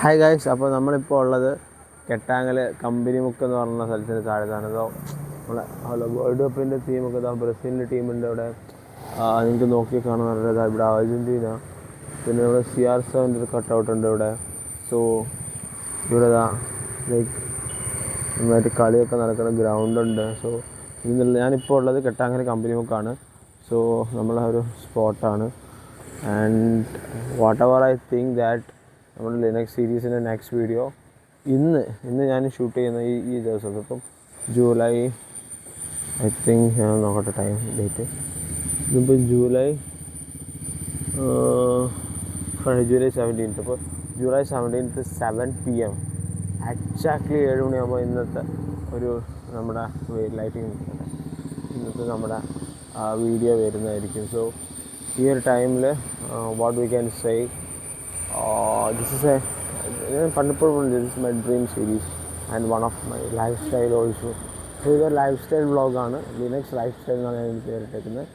Hi guys, അപ്പോൾ നമ്മളിപ്പോൾ ഉള്ളത് കെട്ടാങ്ങൽ കമ്പനി മുക്ക് എന്ന് പറഞ്ഞ സ്ഥലത്തിന് താഴത്താണ്. ഇതോ നമ്മളെ വേൾഡ് കപ്പിൻ്റെ ടീമൊക്കെ ഇതാ, ബ്രസീലിൻ്റെ ടീമുണ്ട് ഇവിടെ. നിങ്ങൾക്ക് നോക്കി കാണാൻ നല്ലത് ഇവിടെ അർജൻറ്റീന, പിന്നെ നമ്മുടെ CR7 ഒരു കട്ടൗട്ട് ഉണ്ട് ഇവിടെ. സോ ഇവിടെ ഇതാ ലൈക്ക് നന്നായിട്ട് കളിയൊക്കെ നടക്കുന്ന ഗ്രൗണ്ടുണ്ട്. സോ ഞാനിപ്പോൾ ഉള്ളത് കെട്ടാങ്ങൽ കമ്പനി മുക്കാണ്. സോ നമ്മളെ ഒരു സ്പോട്ടാണ്. And what ever I think that നമ്മുടെ ലിനക്സ് സീരീസിൻ്റെ നെക്സ്റ്റ് വീഡിയോ ഇന്ന് ഞാൻ ഷൂട്ട് ചെയ്യുന്ന ഈ ദിവസം ഇപ്പം ജൂലൈ, ഐ തിങ്ക് ഞാൻ നോക്കട്ടെ ടൈം ഡേറ്റ്, ഇതിപ്പോൾ ജൂലൈ 17th. അപ്പോൾ ജൂലൈ 17th 7 PM എക്സാക്ട്ലി 7 മണിയാകുമ്പോൾ ഇന്നത്തെ ഒരു നമ്മുടെ ലൈറ്റിംഗ് ഇന്നത്തെ നമ്മുടെ വീഡിയോ വരുന്നതായിരിക്കും. സോ ഈ ഒരു ടൈമിൽ what we can say, this is പണ്ടിപ്പോഴും this is my dream series and one of my lifestyle also. So ഇതൊരു ലൈഫ് സ്റ്റൈൽ വ്ളോഗാണ്, ലിനക്സ് ലൈഫ് സ്റ്റൈൽ എന്നാണ് ഞാൻ പേരിട്ടേക്കുന്നത്.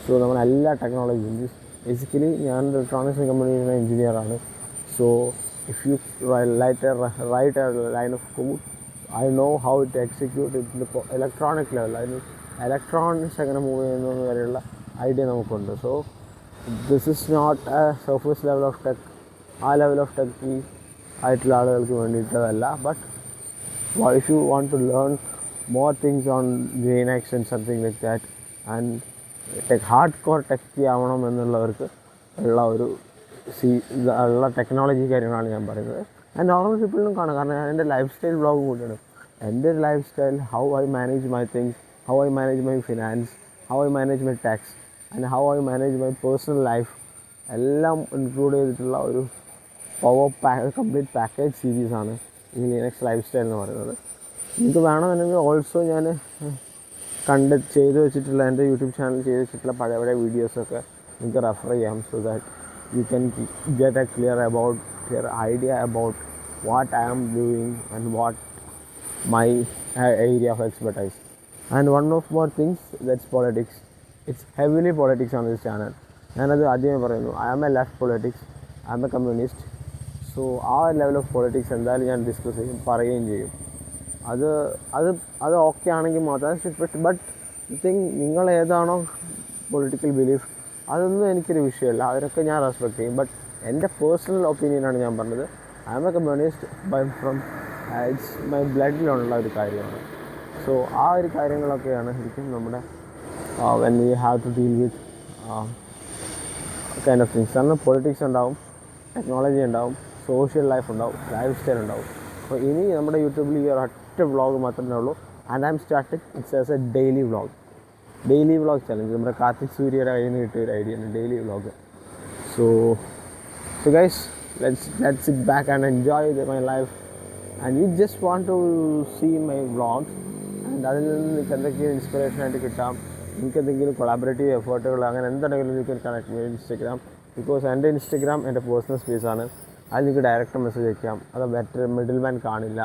സോ നമ്മൾ എല്ലാ ടെക്നോളജിയും ബേസിക്കലി ഞാൻ ഇലക്ട്രോണിക്സ് കമ്പനിയുടെ എഞ്ചിനീയറാണ്. So if you write a line of code, I know how to execute it electronic level. അതിന് ഇലക്ട്രോണിക്സ് എങ്ങനെ മൂവ് ചെയ്യുന്നത് വരെയുള്ള ഐഡിയ നമുക്കുണ്ട്. So this is not a surface level of tech. ആ ലെവൽ ഓഫ് ടെക് ആയിട്ടുള്ള ആളുകൾക്ക് വേണ്ടിയിട്ടതല്ല. But if you want to learn more things on Linux and something like that and hard core techie ആവണം എന്നുള്ളവർക്ക് ഉള്ള ഒരു ഉള്ള ടെക്നോളജി കാര്യങ്ങളാണ് ഞാൻ പറയുന്നത്. ആൻഡ് നോർമൽ പീപ്പിളിനും കാണാം, കാരണം ഞാൻ എൻ്റെ ലൈഫ് സ്റ്റൈൽ വ്ളോഗും കൂടിയാണ്. എൻ്റെ ഒരു life style, how I manage my things, how I manage my finance, how I manage my tax and how I manage my personal life എല്ലാം ഇൻക്ലൂഡ് ചെയ്തിട്ടുള്ള ഒരു കംപ്ലീറ്റ് പാക്കേജ് സീരീസാണ് ഈ ലിനക്സ് ലൈഫ് സ്റ്റൈൽ എന്ന് പറയുന്നത്. നിങ്ങൾക്ക് വേണമെന്നുണ്ടെങ്കിൽ ഓൾസോ ഞാൻ ചെയ്ത് വെച്ചിട്ടുള്ള എൻ്റെ യൂട്യൂബ് ചാനൽ ചെയ്ത് വെച്ചിട്ടുള്ള പഴയ വീഡിയോസൊക്കെ നിങ്ങൾക്ക് റെഫർ ചെയ്യാം. So that you can get a clear idea about what I am doing and what my area of expertise. And one of more things, that's politics. It's heavily politics on this channel. ഞാനത് ആദ്യമേ പറയുന്നു, I am a left politics, I am a communist. So ആ level of politics എന്തായാലും ഞാൻ discuss ചെയ്യും, പറയുകയും ചെയ്യും. അത് ഓക്കെ ആണെങ്കിൽ മാത്രം. ബട്ട് തിങ് നിങ്ങൾ ഏതാണോ പൊളിറ്റിക്കൽ ബിലീഫ്, അതൊന്നും എനിക്കൊരു വിഷയമല്ല, അതിനൊക്കെ ഞാൻ റെസ്പെക്ട് ചെയ്യും. ബട്ട് എൻ്റെ പേഴ്സണൽ ഒപ്പീനിയനാണ് ഞാൻ പറഞ്ഞത്. I am a communist from its my ബ്ലഡിലുള്ള ഒരു കാര്യമാണ്. സോ ആ ഒരു കാര്യങ്ങളൊക്കെയാണ് ശരിക്കും നമ്മുടെ when we have to deal with kind of things. കാരണം പൊളിറ്റിക്സ് ഉണ്ടാവും, ടെക്നോളജി ഉണ്ടാവും, സോഷ്യൽ ലൈഫ് ഉണ്ടാവും, ലൈഫ് സ്റ്റൈൽ ഉണ്ടാവും. അപ്പോൾ ഇനി നമ്മുടെ യൂട്യൂബിൽ ഈ ഒരൊറ്റ വ്ളോഗ് മാത്രമേ ഉള്ളൂ. And I am starting its as a daily vlog challenge. നമ്മുടെ കാർത്തിക് സൂര്യയുടെ കയ്യിൽ നിന്ന് കിട്ടിയ ഒരു ഐഡിയയാണ് daily vlog. So guys, let's sit back and enjoy my life. And you just want to see my vlogs. And അതിൽ നിന്ന് നിങ്ങൾക്ക് എന്തൊക്കെയും ഇൻസ്പിറേഷനായിട്ട് കിട്ടാം, നിങ്ങൾക്ക് എന്തെങ്കിലും കൊളാബറേറ്റീവ് എഫേർട്ടുകൾ അങ്ങനെ എന്തുണ്ടെങ്കിലും നിങ്ങൾക്ക് കണക്ട് ചെയ്യാം ഇൻസ്റ്റഗ്രാം. ബിക്കോസ് എൻ്റെ ഇൻസ്റ്റഗ്രാം എൻ്റെ പേഴ്സണൽ സ്പേസാണ്. അതിൽ നിങ്ങൾക്ക് ഡയറക്റ്റ് മെസ്സേജ് അയക്കാം, അത് ബെറ്റർ മിഡിൽ മാൻ കാണില്ല.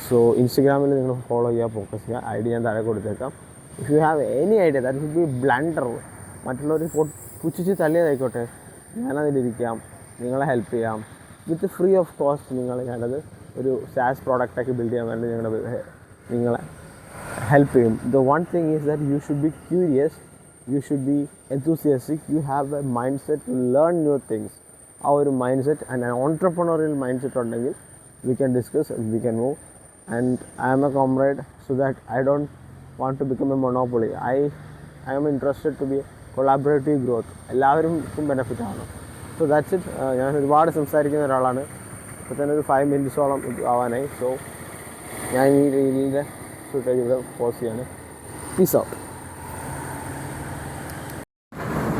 സോ ഇൻസ്റ്റഗ്രാമിൽ നിങ്ങൾ ഫോളോ ചെയ്യുക, ഫോക്കസ് ചെയ്യുക. ഐഡിയ ഞാൻ താഴെ കൊടുത്തേക്കാം. If you have any idea that would be blunder, മറ്റുള്ളവർ പുച്ഛിച്ച് തള്ളിയതായിക്കോട്ടെ, ഞാനതിലിരിക്കാം, നിങ്ങളെ ഹെൽപ്പ് ചെയ്യാം വിത്ത് ഫ്രീ ഓഫ് കോസ്റ്റ്. ഞാനത് ഒരു സാസ് പ്രോഡക്റ്റാക്കി ബിൽഡ് ചെയ്യാൻ വേണ്ടി നിങ്ങളെ help him. The one thing is that you should be curious, you should be enthusiastic, you have a mindset to learn new things. Our mindset and an entrepreneurial mindset ഉണ്ടെങ്കിൽ we can discuss and we can move. And I am a comrade, so that I don't want to become a monopoly. I am interested to be collaborative growth. എല്ലാവർക്കും benefit ആണ്. So that's it. ഞാൻ ഒരുപാട് സംസാരിക്കുന്ന ഒരാളാണ്. ഇപ്പോൾ തന്നെ ഒരു 5 മിനിറ്റ്സോളം ആവാനായി. So ഞാൻ ഈ രീതിയിൽ ഫുട്ടേജ് ഇവിടെ പോസ്റ്റ് ചെയ്യാണ്. Peace out.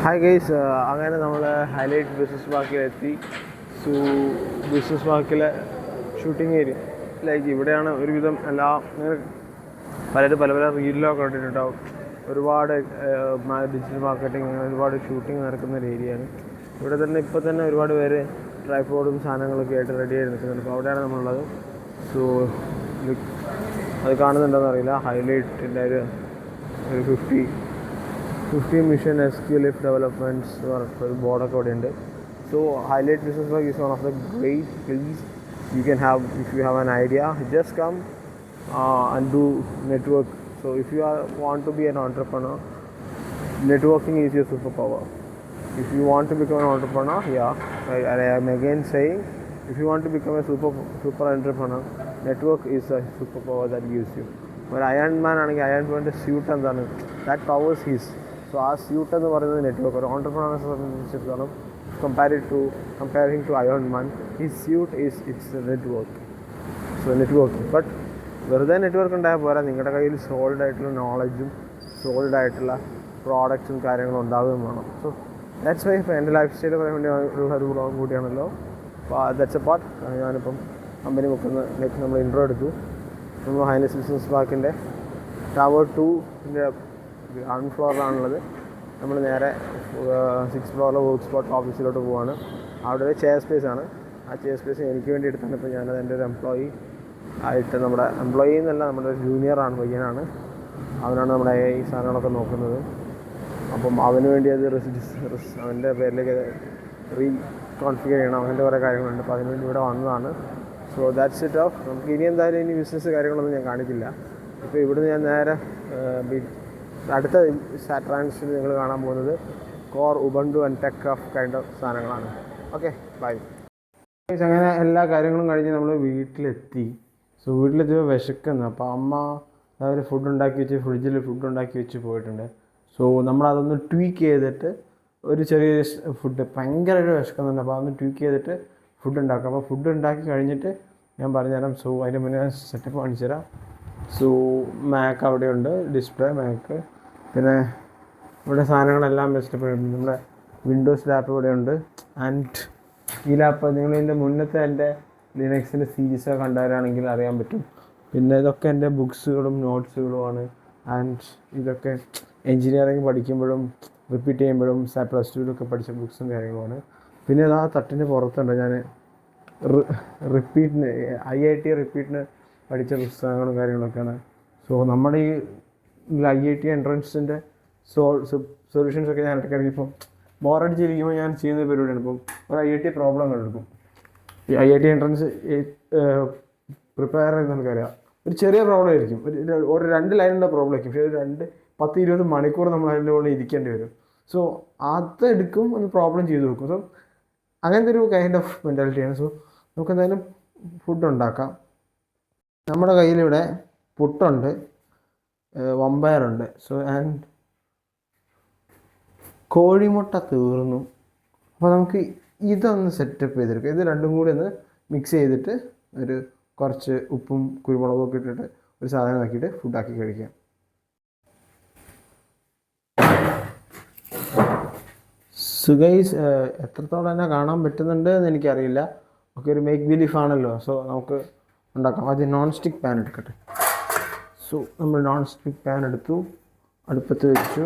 ഹായ് ഗൈസ്, അങ്ങനെ നമ്മൾ ഹൈലൈറ്റ് ബിസിനസ് പാർക്കിലെത്തി. സോ ബിസിനസ് പാർക്കിലെ ഷൂട്ടിംഗ് ഏരിയ ലൈക്ക് ഇവിടെയാണ് ഒരുവിധം പലരും പല റീലിലൊക്കെ കണ്ടിട്ടുണ്ടാവും. ഒരുപാട് ഡിജിറ്റൽ മാർക്കറ്റിംഗ്, അങ്ങനെ ഒരുപാട് ഷൂട്ടിംഗ് നടക്കുന്ന ഒരു ഏരിയയാണ്. ഇവിടെ തന്നെ ഇപ്പോൾ തന്നെ ഒരുപാട് പേര് ട്രൈപോഡും സാധനങ്ങളൊക്കെ ആയിട്ട് റെഡി ആയി നിൽക്കുന്നുണ്ട്. അപ്പോൾ അവിടെയാണ് നമ്മളുള്ളത്. സോ അത് കാണുന്നുണ്ടോയെന്ന് അറിയില്ല. ഹൈലൈറ്റിൻ്റെ ഒരു 50 മിഷൻ SQLF ഡെവലപ്മെൻറ്റ്സ് പറഞ്ഞിട്ട് ഒരു ബോർഡൊക്കെ അവിടെ ഉണ്ട്. So highlight business park is one of the great place you can have, if you have an idea, just come and do network. So if you want to be an entrepreneur, networking is your superpower. If you want to become an entrepreneur, I am again saying, if you want to become a super entrepreneur, network is a superpower that gives you. But Iron Man ആണെങ്കിൽ Iron Man's suit എന്താണ്, that powers his. So ആ suit എന്ന് പറയുന്നത് network. ഒരു ഓണ്ടർപ്രണറെ സംബന്ധിച്ചിടത്തോളം comparing to Iron Man, his suit is its network. So networking. But വെറുതെ network ഉണ്ടായാൽ പോരാ, നിങ്ങളുടെ കയ്യിൽ സോൾഡ് ആയിട്ടുള്ള നോളജും സോൾഡ് ആയിട്ടുള്ള പ്രോഡക്റ്റ്സും കാര്യങ്ങളും ഉണ്ടാവുകയും വേണം. സോ ദാറ്റ്സ് വൈ ഇപ്പോൾ എൻ്റെ ലൈഫ് സ്റ്റൈൽ പറയാൻ വേണ്ടി ഉള്ള ഒരു ബ്ലോഗ് കൂടിയാണല്ലോ. അപ്പോൾ ദാറ്റ്സ് എ പാർട്ട്. ഞാനിപ്പം കമ്പനി വെക്കുന്ന ലൈക്ക് നമ്മൾ ഇൻട്രോ എടുത്തു. നമ്മൾ ഹൈനസ് ബിസിനസ് പാർക്കിൻ്റെ ടവർ 2ൻ്റെ ഗ്രൗണ്ട് ഫ്ലോറിലാണുള്ളത്. നമ്മൾ നേരെ 6th ഫ്ലോറിലെ വർക്ക് സ്പോട്ട് ഓഫീസിലോട്ട് പോവാണ്. അവിടെ ഒരു ചെയർ സ്പേസ് ആണ്. ആ ചെയർ സ്പേസ് എനിക്ക് വേണ്ടി എടുത്താണ്. ഇപ്പോൾ ഞാനത് എൻ്റെ ഒരു എംപ്ലോയി ആയിട്ട്, നമ്മുടെ എംപ്ലോയി എന്നല്ല, നമ്മുടെ ഒരു ജൂനിയറാണ്, പയ്യനാണ്. അവനാണ് നമ്മുടെ ഈ സാധനങ്ങളൊക്കെ നോക്കുന്നത്. അപ്പം അവന് വേണ്ടി അത് അവൻ്റെ പേരിലേക്ക് റീകോൺഫിഗർ ചെയ്യണം. അങ്ങനത്തെ കുറേ കാര്യങ്ങളുണ്ട്. അപ്പോൾ അതിനുവേണ്ടി ഇവിടെ വന്നതാണ്. So that's it off. നമുക്ക് ഇനി എന്തായാലും ഇനി ബിസിനസ് കാര്യങ്ങളൊന്നും ഞാൻ കാണിക്കില്ല. ഇപ്പോൾ ഇവിടുന്ന് ഞാൻ നേരെ അടുത്ത ട്രാൻസിഷനിൽ നിങ്ങൾ കാണാൻ പോകുന്നത് core, Ubuntu and tech of kind of സാധനങ്ങളാണ്. Okay, bye. അങ്ങനെ എല്ലാ കാര്യങ്ങളും കഴിഞ്ഞ് നമ്മൾ വീട്ടിലെത്തി. സോ വീട്ടിലെത്തിയപ്പോൾ വിശക്കുന്നു. അപ്പോൾ അമ്മ അവർ ഫുഡ് ഉണ്ടാക്കി വെച്ച്, ഫ്രിഡ്ജിൽ ഫുഡ് ഉണ്ടാക്കി വെച്ച് പോയിട്ടുണ്ട്. സോ നമ്മളതൊന്ന് ട്വീക്ക് ചെയ്തിട്ട് ഒരു ചെറിയ ഫുഡ് ഭയങ്കരമായിട്ട് വിശക്കുന്നുണ്ട്. അപ്പോൾ അതൊന്ന് ട്വീക്ക് ചെയ്തിട്ട് ഫുഡ് ഉണ്ടാക്കാം. അപ്പോൾ ഫുഡ് ഉണ്ടാക്കി കഴിഞ്ഞിട്ട് ഞാൻ പറഞ്ഞുതരാം. സോ അതിൻ്റെ മുന്നേ സെറ്റപ്പ് കാണിച്ചു തരാം. സോ മാക്ക് അവിടെയുണ്ട്, ഡിസ്പ്ലേ മാക്ക്. പിന്നെ ഇവിടെ സാധനങ്ങളെല്ലാം വെച്ചിട്ട് നമ്മുടെ വിൻഡോസ് ലാപ്പ് ഇവിടെയുണ്ട്. ആൻഡ് ഈ ലാപ്പ് നിങ്ങളിതിൻ്റെ മുന്നത്തെ എൻ്റെ ലിനക്സിൻ്റെ സീരീസൊക്കെ കണ്ടവരാണെങ്കിൽ അറിയാൻ പറ്റും. പിന്നെ ഇതൊക്കെ എൻ്റെ ബുക്സുകളും നോട്ട്സുകളുമാണ്. ആൻഡ് ഇതൊക്കെ എൻജിനീയറിങ് പഠിക്കുമ്പോഴും റിപ്പീറ്റ് ചെയ്യുമ്പോഴും +2 പഠിച്ച ബുക്സും കാര്യങ്ങളുമാണ്. പിന്നെ ആ തട്ടിന് പുറത്തുണ്ട് ഞാൻ റിപ്പീറ്റിന് IIT റിപ്പീറ്റിന് പഠിച്ച പുസ്തകങ്ങളും കാര്യങ്ങളൊക്കെയാണ്. സോ നമ്മുടെ ഈ IIT എൻട്രൻസിൻ്റെ സൊല്യൂഷൻസൊക്കെ ഞാൻ ഇടയ്ക്കിടയ്ക്ക് ഇപ്പം ബോറടിച്ചിരിക്കുമ്പോൾ ഞാൻ ചെയ്യുന്ന പരിപാടിയാണ്. ഇപ്പം ഒരു IIT പ്രോബ്ലം എടുക്കും. ഈ IIT എൻട്രൻസ് പ്രിപ്പയർ ചെയ്ത് നമുക്കറിയാം, ഒരു ചെറിയ പ്രോബ്ലം ആയിരിക്കും, ഒരു 2 ലൈനുള്ള പ്രോബ്ലം ആയിരിക്കും. പക്ഷേ ഒരു 10-20 മണിക്കൂർ നമ്മൾ അതിൻ്റെ മുകളിൽ ഇരിക്കേണ്ടി വരും. സോ അതെടുക്കും, ഒന്ന് പ്രോബ്ലം ചെയ്ത് നോക്കും. സോ അങ്ങനത്തെ ഒരു കൈൻഡ് ഓഫ് മെൻറ്റാലിറ്റിയാണ്. സോ നമുക്ക് എന്തായാലും ഫുഡ് ഉണ്ടാക്കാം. നമ്മുടെ കയ്യിലിവിടെ പുട്ടുണ്ട്, വമ്പയറുണ്ട്. സോ ആൻഡ് കോഴിമുട്ട തീർന്നു. അപ്പോൾ നമുക്ക് ഇതൊന്ന് സെറ്റപ്പ് ചെയ്തെടുക്കാം. ഇത് രണ്ടും കൂടി ഒന്ന് മിക്സ് ചെയ്തിട്ട് ഒരു കുറച്ച് ഉപ്പും കുരുമുളകും ഒക്കെ ഇട്ടിട്ട് ഒരു സാധനം ആക്കിയിട്ട് ഫുഡാക്കി കഴിക്കാം. സോ ഗൈസ്, എത്രത്തോളം എന്നെ കാണാൻ പറ്റുന്നുണ്ട് എന്ന് എനിക്കറിയില്ല. ഒക്കെ ഒരു മേക്ക് ബിലീഫ് ആണല്ലോ. സോ നമുക്ക് ഉണ്ടാക്കാം. ആദ്യം നോൺ സ്റ്റിക്ക് പാൻ എടുക്കട്ടെ. സോ നമ്മൾ നോൺ സ്റ്റിക്ക് പാൻ എടുത്തു, അടുപ്പത്ത് വെച്ചു.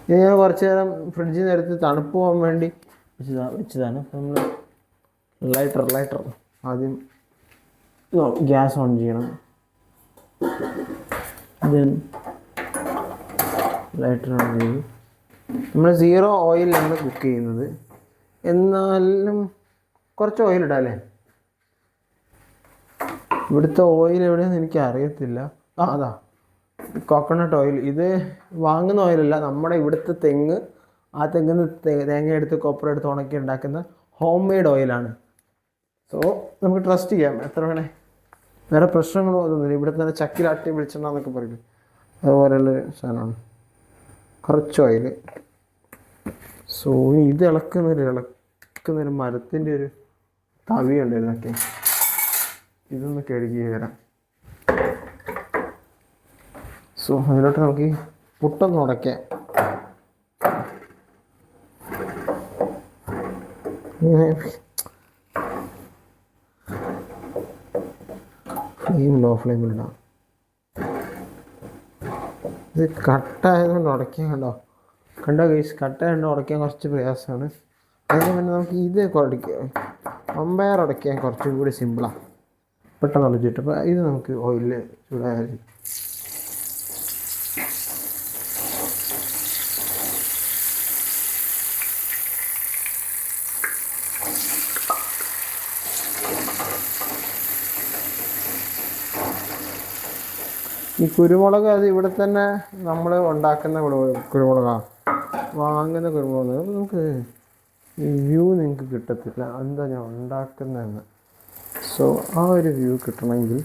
ഞാൻ കുറച്ച് നേരം ഫ്രിഡ്ജിൽ നിന്ന് എടുത്ത് തണുപ്പ് പോകാൻ വേണ്ടി വെച്ചതാണ്. അപ്പോൾ നമ്മൾ ലൈറ്റർ ആദ്യം ഗ്യാസ് ഓൺ ചെയ്യണം. ദെൻ ലൈറ്റർ ഓൺ ചെയ്തു. നമ്മൾ 0 ഓയിലാണ് കുക്ക് ചെയ്യുന്നത്. എന്നാലും കുറച്ച് ഓയിൽ ഇടാം അല്ലേ? ഇവിടുത്തെ ഓയിൽ എവിടെയെന്ന് എനിക്ക് അറിയത്തില്ല. അതാ കോക്കനട്ട് ഓയിൽ. ഇത് വാങ്ങുന്ന ഓയിലല്ല, നമ്മുടെ ഇവിടുത്തെ തെങ്ങ്, ആ തെങ്ങിന്ന് തേങ്ങ എടുത്ത് കൊപ്പറ എടുത്ത് ഉണക്കി ഉണ്ടാക്കുന്ന ഹോം മെയ്ഡ് ഓയിലാണ്. സോ നമുക്ക് ട്രസ്റ്റ് ചെയ്യാം. എത്ര വേണേ, വേറെ പ്രശ്നങ്ങളോ അതൊന്നുമില്ല. ഇവിടുത്തെ തന്നെ ചക്കിലാട്ടി വെളിച്ചെണ്ണ എന്നൊക്കെ പറയില്ലേ, അതുപോലെയുള്ളൊരു സാധനമാണ്. കുറച്ച് ഓയിൽ. സോ ഇത് ഇളക്കുന്നൊരു മരത്തിൻ്റെ ഒരു തവിയുണ്ട്. ഇതൊക്കെ ഇതൊന്ന് കഴുകി വരാം. സോ അതിലോട്ട് നമുക്ക് ഈ പുട്ടൊന്ന് ഉടയ്ക്കാം. ലോ ഫ്ലെയിമിലിടാം. ഇത് കട്ടായതുകൊണ്ട് ഉടയ്ക്കാൻ കണ്ടോ ഗൈസ്, കട്ടായതുകൊണ്ട് ഉടയ്ക്കാൻ കുറച്ച് പ്രയാസമാണ്. അതിന് പിന്നെ നമുക്ക് ഇത് വമ്പയർ ഉടയ്ക്കാൻ കുറച്ചും കൂടി സിമ്പിളാണ്, പെട്ടെന്ന് ഉടച്ചിട്ട്. അപ്പോൾ ഇത് നമുക്ക് ഓയിലിൽ ചൂടായാൽ ഈ കുരുമുളക് അത് ഇവിടെ തന്നെ നമ്മൾ ഉണ്ടാക്കുന്ന കുരുമുളകാണ്, വാങ്ങുന്ന കുരുമുളക് നമുക്ക് വ്യൂ നിങ്ങൾക്ക് കിട്ടത്തില്ല, എന്താ ഞാൻ ഉണ്ടാക്കുന്നതെന്ന്. സോ ആ ഒരു വ്യൂ കിട്ടണമെങ്കിൽ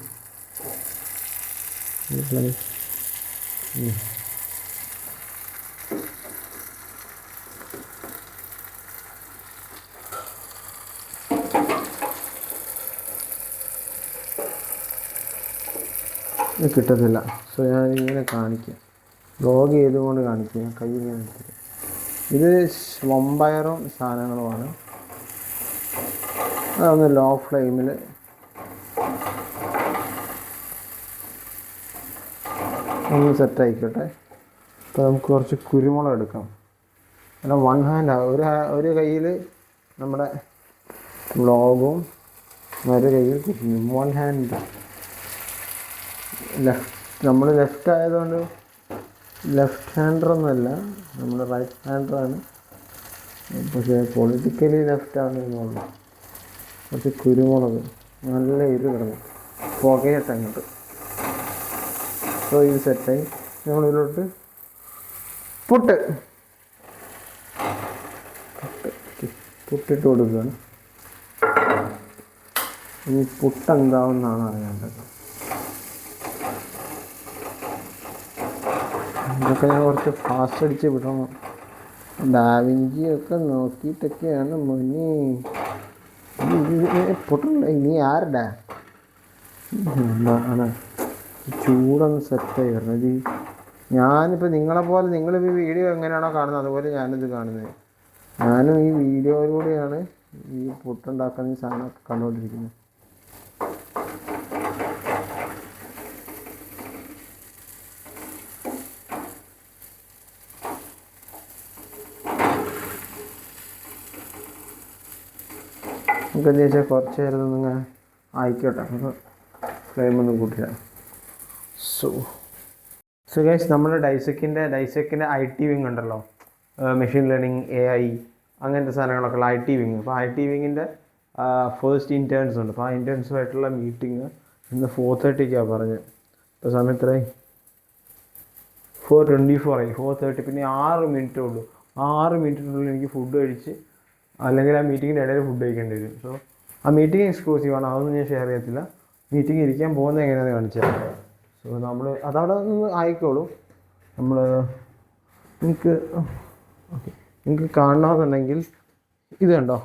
കിട്ടത്തില്ല. സോ ഞാനിങ്ങനെ കാണിക്കാം, വ്ലോഗ് ചെയ്തുകൊണ്ട് കാണിക്കുക, കൈ ഇങ്ങനെ കാണിക്കുക. ഇത് വമ്പയറും സാധനങ്ങളുമാണ്. അതൊന്ന് ലോ ഫ്ലെയിമിൽ ഒന്ന് സെറ്റായിക്കോട്ടെ. അപ്പോൾ നമുക്ക് കുറച്ച് കുരുമുളക് എടുക്കാം. അല്ല, വൺ ഹാൻഡ് ഒരു കയ്യിൽ നമ്മുടെ വ്ലോഗും ഒരു കയ്യിൽ കുക്കിങ്ങും. വൺ ഹാൻഡ് നമ്മൾ ലെഫ്റ്റ് ആയതുകൊണ്ട് ലെഫ്റ്റ് ഹാൻഡറൊന്നുമല്ല, നമ്മൾ റൈറ്റ് ഹാൻഡറാണ്. പക്ഷേ പൊളിറ്റിക്കലി ലെഫ്റ്റാണ് എന്നുള്ളത്. കുറച്ച് കുരുമുളക് നല്ല കിടന്നു പുകയട്ടെ അങ്ങോട്ട്. സോ ഇത് സെറ്റായി. നമ്മളിതിലോട്ട് പുട്ടിട്ട് കൊടുക്കുകയാണ്. ഇനി പുട്ടെന്താവുമെന്നാണ് അറിയേണ്ടത്. ഇതൊക്കെ ഞാൻ കുറച്ച് ഫാസ്റ്റ് അടിച്ച് വിടണം. ഡാവിഞ്ചിയൊക്കെ നോക്കിയിട്ടൊക്കെയാണ് മുന്നേ. പൊട്ടണ്ട, ഇനി ആരുടെ എന്താണ് ചൂടൊന്ന് സെറ്റായി വരണം. ഞാനിപ്പോൾ നിങ്ങളെപ്പോലെ നിങ്ങളിപ്പോൾ വീഡിയോ എങ്ങനെയാണോ കാണുന്നത് അതുപോലെ ഞാനിത് കാണുന്നത്. ഞാനും ഈ വീഡിയോയിലൂടെയാണ് ഈ പുട്ടുണ്ടാക്കുന്ന ഈ സാധനമൊക്കെ കണ്ടുകൊണ്ടിരിക്കുന്നത്. നമുക്കെന്താ വെച്ചാൽ കുറച്ച് നേരം ഒന്നിങ്ങനെ ആയിക്കോട്ടെ, ഫ്ലെയിം ഒന്നും കൂട്ടില്ല. സോ ഗൈസ്, നമ്മുടെ ഡൈസെക്കിൻ്റെ IT വിങ് ഉണ്ടല്ലോ, മെഷീൻ ലേണിംഗ്, AI അങ്ങനത്തെ സാധനങ്ങളൊക്കെ ഉള്ള IT വിങ്. അപ്പോൾ IT വിങ്ങിൻ്റെ ഫസ്റ്റ് ഇൻറ്റേൺസ് ഉണ്ട്. അപ്പോൾ ആ ഇൻറ്റേൺസുമായിട്ടുള്ള മീറ്റിംഗ് ഇന്ന് 4:30 പറഞ്ഞത്. ഇപ്പോൾ സമയം എത്രയായി? 4:24 ആയി. 4:30. പിന്നെ 6 മിനിറ്റേ ഉള്ളൂ. 6 മിനിറ്റിനുള്ളിൽ എനിക്ക് ഫുഡ് കഴിച്ച്, അല്ലെങ്കിൽ ആ മീറ്റിങ്ങിൻ്റെ ഇടയിൽ ഫുഡ് കഴിക്കേണ്ടി വരും. സോ ആ മീറ്റിംഗ് എക്സ്ക്ലൂസീവാണ്, അതൊന്നും ഞാൻ ഷെയർ ചെയ്യത്തില്ല. മീറ്റിംഗ് ഇരിക്കാൻ പോകുന്നത് എങ്ങനെയാണെന്ന് കാണിച്ചു തരാം. സോ നമ്മൾ അതവിടെ നിന്ന് ആയിക്കോളും. നിങ്ങൾക്ക് കാണണമെന്നുണ്ടെങ്കിൽ ഇത് കണ്ടോ,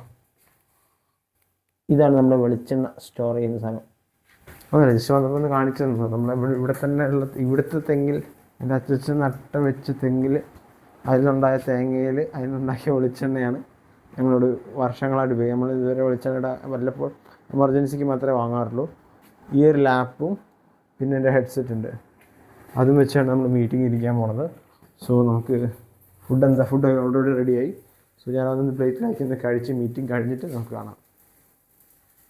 ഇതാണ് നമ്മുടെ വെളിച്ചെണ്ണ സ്റ്റോർ ചെയ്യുന്ന സാധനം. അങ്ങനെ ജസ്റ്റ് വന്നപ്പോൾ ഒന്ന് കാണിച്ചു തന്നു. ഇവിടെ തന്നെ ഉള്ള ഇവിടുത്തെ തെങ്ങിൽ, എൻ്റെ അച്ഛൻ നട്ട വെച്ച തെങ്ങിൽ അതിലുണ്ടായ തേങ്ങയിൽ അതിനുണ്ടാക്കിയ വെളിച്ചെണ്ണയാണ് ഞങ്ങളോട് വർഷങ്ങളായിട്ട് ഉപയോഗിക്കും. നമ്മൾ ഇതുവരെ വെളിച്ചെണ്ണയുടെ വല്ലപ്പോൾ എമർജൻസിക്ക് മാത്രമേ വാങ്ങാറുള്ളൂ. ഈ ഒരു ലാപ്പും പിന്നെ എൻ്റെ ഹെഡ്സെറ്റ് ഉണ്ട്, അതും വെച്ചാണ് നമ്മൾ മീറ്റിംഗ് ഇരിക്കാൻ പോണത്. സോ നമുക്ക് ഫുഡ് ഓൾറെഡി റെഡിയായി. സോ ഞാനതൊന്ന് പ്ലേറ്റിലാക്കി ഒന്ന് കഴിച്ച് മീറ്റിംഗ് കഴിഞ്ഞിട്ട് നമുക്ക് കാണാം.